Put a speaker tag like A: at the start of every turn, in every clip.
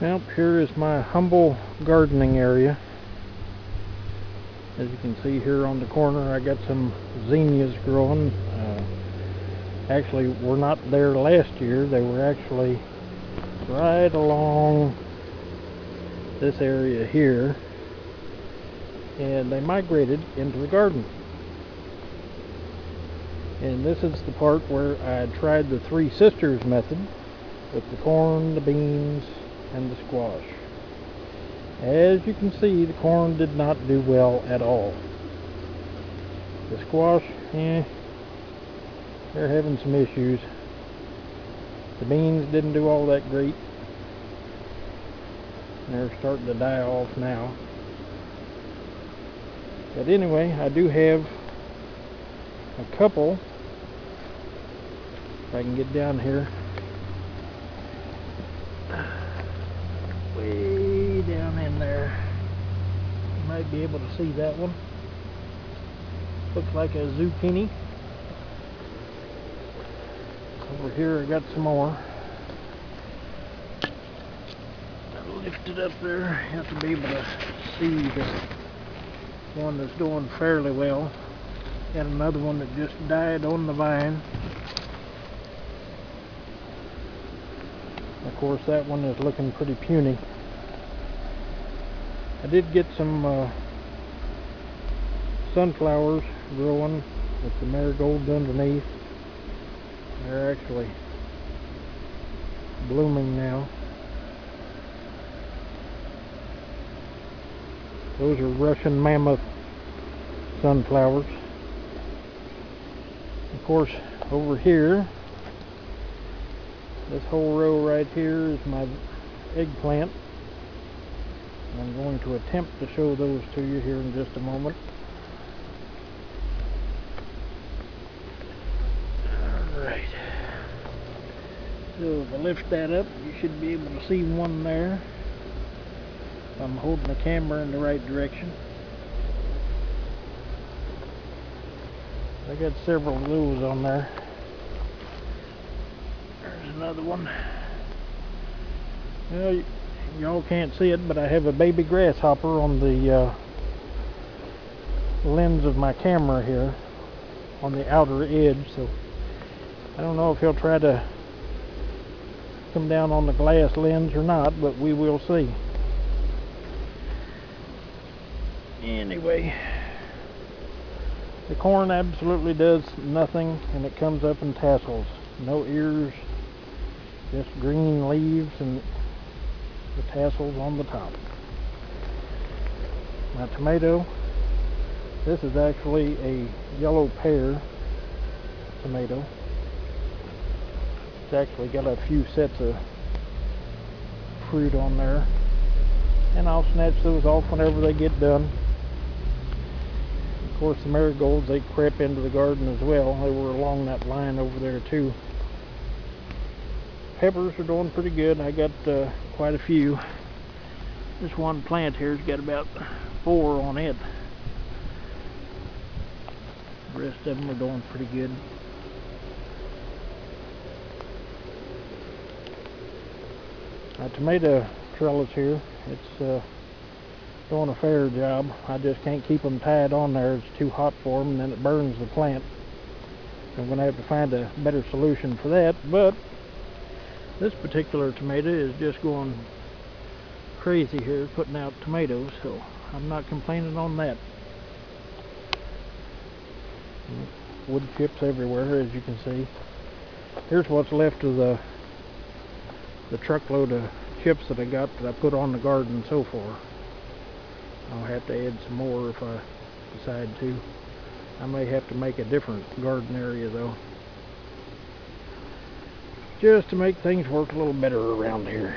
A: Well, here is my humble gardening area. As you can see here on the corner, I got some zinnias growing. Actually, were not there last year. They were actually right along this area here, and they migrated into the garden. And this is the part where I tried the Three Sisters method with the corn, the beans, and the squash. As you can see, the corn did not do well at all. The squash, they're having some issues. The beans didn't do all that great. They're starting to die off now. But anyway, I do have a couple, if I can get down here, way down in there. You might be able to see that one. Looks like a zucchini. Over here I got some more. I'll lift it up there. You have to be able to see the one that's doing fairly well. Got another one that just died on the vine. Of course, that one is looking pretty puny. I did get some sunflowers growing with the marigolds underneath. They're actually blooming now. Those are Russian mammoth sunflowers. Of course, over here, this whole row right here is my eggplant. I'm going to attempt to show those to you here in just a moment. Alright. So if I lift that up, you should be able to see one there. I'm holding the camera in the right direction. I got several of those on there. There's another one. Well, y'all can't see it, but I have a baby grasshopper on the lens of my camera here, on the outer edge, so I don't know if he'll try to come down on the glass lens or not, but we will see. Anyway, the corn absolutely does nothing, and it comes up in tassels. No ears, just green leaves and the tassels on the top. My tomato, this is actually a yellow pear tomato. It's actually got a few sets of fruit on there, and I'll snatch those off whenever they get done. Of course, the marigolds, they crept into the garden as well. They were along that line over there too. Peppers are doing pretty good. I got quite a few. This one plant here's got about 4 on it. The rest of them are doing pretty good. My tomato trellis here, it's doing a fair job. I just can't keep them tied on there. It's too hot for them, and then it burns the plant. I'm going to have to find a better solution for that, but this particular tomato is just going crazy here, putting out tomatoes, so I'm not complaining on that. Wood chips everywhere, as you can see. Here's what's left of the truckload of chips that I got that I put on the garden so far. I'll have to add some more if I decide to. I may have to make a different garden area though, just to make things work a little better around here.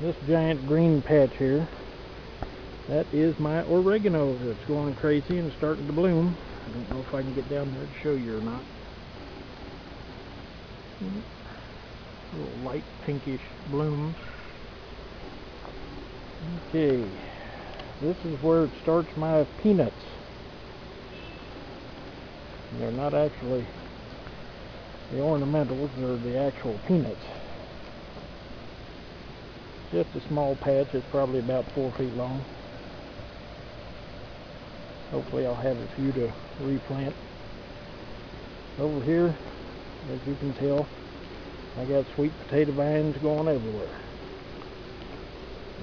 A: This giant green patch here, that is my oregano that's going crazy and starting to bloom. I don't know if I can get down there to show you or not. Little light pinkish blooms. Okay, this is where it starts my peanuts. They're not actually the ornamentals, they're the actual peanuts. Just a small patch. It's probably about 4 feet long. Hopefully I'll have a few to replant. Over here, as you can tell, I got sweet potato vines going everywhere.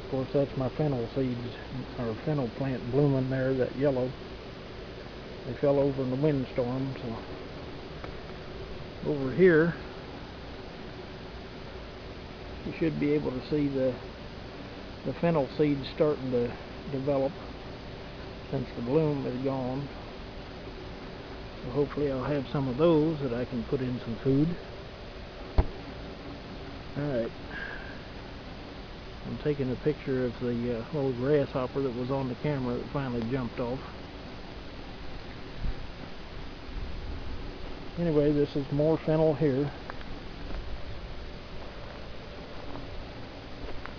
A: Of course, that's my fennel seeds, or fennel plant blooming there, that yellow. They fell over in the windstorm, so. Over here, you should be able to see the fennel seeds starting to develop since the bloom is gone. So hopefully I'll have some of those that I can put in some food. Alright. I'm taking a picture of the little grasshopper that was on the camera that finally jumped off. Anyway, this is more fennel here.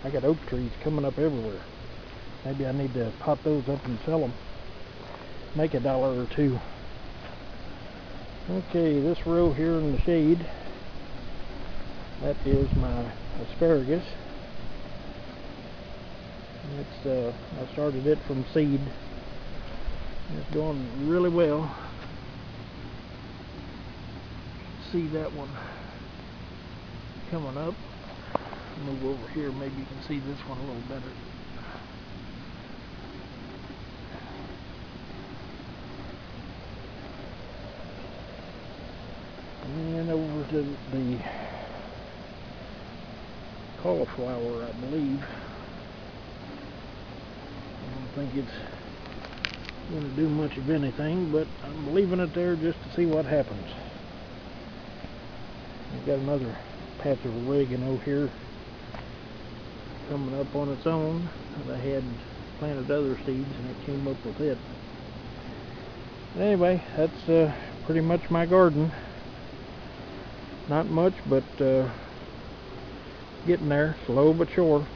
A: I got oak trees coming up everywhere. Maybe I need to pot those up and sell them. Make $1 or $2. Okay, this row here in the shade, that is my asparagus. It's I started it from seed. It's going really well. See that one coming up. Move over here, maybe you can see this one a little better. And then over to the cauliflower, I believe. I don't think it's going to do much of anything, but I'm leaving it there just to see what happens. I've got another patch of oregano here coming up on its own, and I had planted other seeds and it came up with it. But anyway, that's pretty much my garden. Not much, but getting there, slow but sure.